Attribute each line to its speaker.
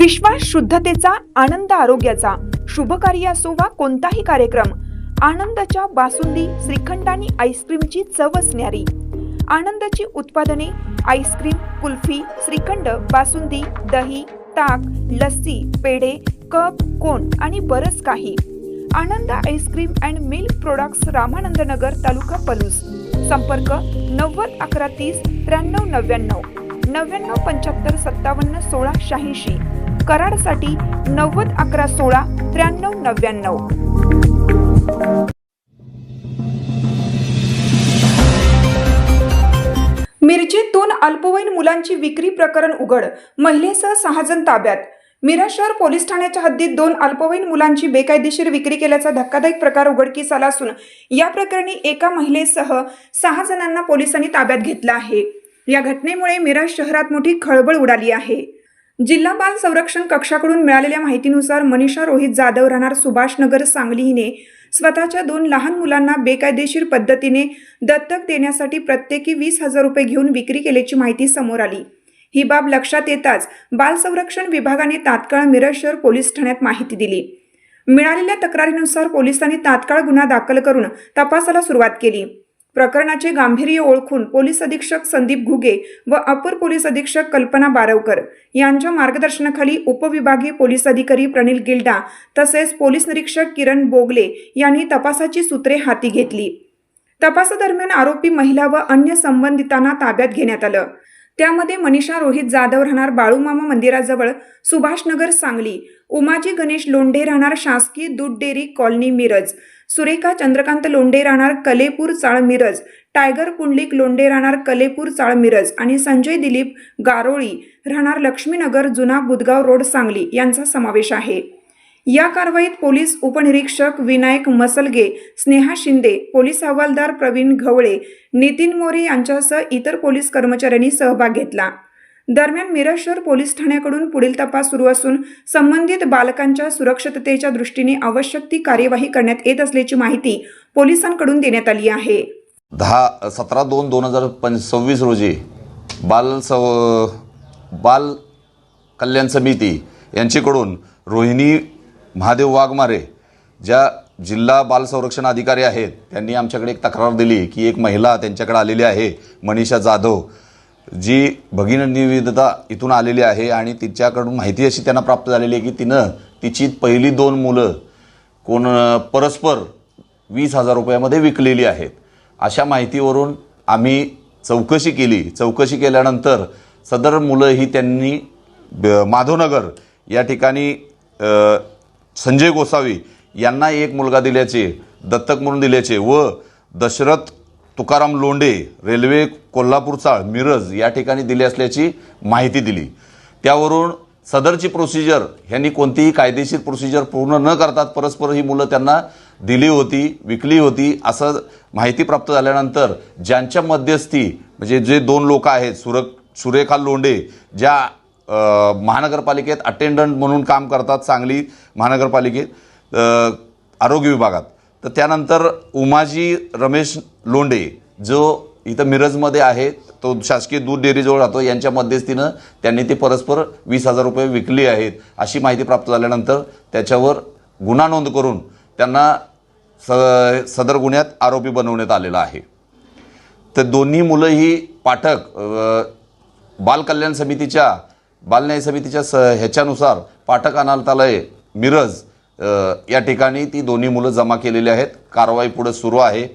Speaker 1: विश्वास शुद्धतेचा, आनंद आरोग्याचा, शुभ कार्य असो वा कोणताही कार्यक्रम, आनंदाच्या बासुंदी, श्रीखंड आणि आईस्क्रीमची चवच न्यारी. आनंदाची उत्पादने आईस्क्रीम, कुल्फी, श्रीखंड, बासुंदी, दही, ताक, लस्सी, पेढे, कप, कोन आणि बरंच काही. Anand ice cream and milk products, Ramanand Nagar, taluka Palus. संपर्क 90 11 30 93 99 99 75 57 16 86. कराडसाठी 90 11 16 93 99. मिरजेत 2 अल्पवयीन मुलांची विक्री प्रकरण उघड. महिलेसह 6 जण ताब्यात. मिरज शहर पोलीस ठाण्याच्या हद्दीत 2 अल्पवयीन मुलांची बेकायदेशीर विक्री केल्याचा धक्कादायक प्रकार उघडकीस आला असून या प्रकरणी एका महिलेसह 6 जणांना पोलिसांनी ताब्यात घेतलं आहे. या घटनेमुळे मिरज शहरात मोठी खळबळ उडाली आहे. जिल्हा बाल संरक्षण कक्षाकडून मिळालेल्या माहितीनुसार मनीषा रोहित जाधव, राहणार सुभाषनगर, सांगली, हिने स्वतःच्या 2 लहान मुलांना बेकायदेशीर पद्धतीने दत्तक देण्यासाठी प्रत्येकी 20,000 रुपये घेऊन विक्री केल्याची माहिती समोर आली. ही बाब लक्षात येताच बाल संरक्षण विभागाने तात्काळ मिरज शहर पोलीस ठाण्यात माहिती दिली. मिळालेल्या तक्रारीनुसार पोलिसांनी तात्काळ गुन्हा दाखल करून तपासाला सुरुवात केली. प्रकरणाचे गांभीर्य ओळखून पोलीस अधीक्षक संदीप घुगे व अपर पोलीस अधीक्षक कल्पना बारवकर यांच्या मार्गदर्शनाखाली उपविभागीय पोलीस अधिकारी प्रणिल गिल्डा तसेच पोलीस निरीक्षक किरण बोगले यांनी तपासाची सूत्रे हाती घेतली. तपासादरम्यान आरोपी महिला व अन्य संबंधितांना ताब्यात घेण्यात आलं. त्यामध्ये मनीषा रोहित जाधव, राहणार बाळूमामा मंदिराजवळ, सुभाषनगर, सांगली; उमाजी गणेश लोंढे, राहणार शासकीय दूध डेअरी कॉलनी, मिरज; सुरेखा चंद्रकांत लोंढे, राहणार कलेपूर चाळ, मिरज; टायगर पुंडलिक लोंढे, राहणार कलेपूर चाळ, मिरज आणि संजय दिलीप गारोळी, राहणार लक्ष्मीनगर, जुना बुधगाव रोड, सांगली यांचा समावेश आहे. या कारवाईत पोलीस उपनिरीक्षक विनायक मसलगे, स्नेहा शिंदे, पोलीस हवालदार प्रवीण घवळे, नितीन मोरे यांच्यासह इतर पोलीस कर्मचाऱ्यांनी सहभाग घेतला. दरम्यान मिरज शहर पोलीस ठाण्याकडून पुढील तपास सुरू असून संबंधित बालकांच्या सुरक्षिततेच्या दृष्टीने आवश्यक ती कार्यवाही करण्यात येत असल्याची माहिती पोलिसांकडून देण्यात आली आहे.
Speaker 2: 17/2/2026 रोजी बाल कल्याण समिती यांच्याकडून रोहिणी महादेव वाघमारे, ज्या जिल्हा बाल संरक्षण अधिकारी आहेत, त्यांनी आमच्याकडे एक तक्रार दिली की एक महिला त्यांच्याकडे आलेली आहे, मनीषा जाधव, जी भगिनी निवेदिता इथून आलेली आहे आणि तिच्याकडून माहिती अशी त्यांना प्राप्त झालेली आहे की तिनं तिची पहिली 2 मुलं परस्पर 20,000 रुपयामध्ये विकलेली आहेत. अशा माहितीवरून आम्ही चौकशी केली. चौकशी केल्यानंतर सदर मुलं ही त्यांनी माधवनगर या ठिकाणी संजय गोसावी यांना एक मुलगा दिल्याचे, दत्तक म्हणून दिल्याचे व दशरथ तुकाराम लोंढे, रेल्वे कोल्हापूर चाळ, मिरज या ठिकाणी दिले असल्याची माहिती दिली. त्यावरून सदरची प्रोसिजर ह्यांनी कोणतीही कायदेशीर प्रोसिजर पूर्ण न करता परस्पर ही मुलं त्यांना दिली होती, विकली होती असं माहिती प्राप्त झाल्यानंतर ज्यांच्या मध्यस्थी म्हणजे जे 2 लोक आहेत, सुरेखा लोंढे, ज्या महानगरपालिकेत अटेंडंट म्हणून काम करतात, सांगली महानगरपालिकेत आरोग्य विभागात, तर त्यानंतर उमाजी रमेश लोंढे जो इथं मिरजमध्ये आहे, तो शासकीय दूध डेअरीजवळ राहतो, यांच्या मध्यस्थीनं त्यांनी ते परस्पर 20,000 रुपये विकली आहेत अशी माहिती प्राप्त झाल्यानंतर त्याच्यावर गुन्हा नोंद करून त्यांना सदर गुन्ह्यात आरोपी बनवण्यात आलेला आहे. तर दोन्ही मुलं ही पाठक बाल कल्याण समितीच्या बालन्याय समितीच्या ह्याच्यानुसार पाठक अनाथालय मिरज या ठिकाणी ती दोन्ही मुलं जमा केलेली आहेत. कारवाई पुढे सुरू आहे.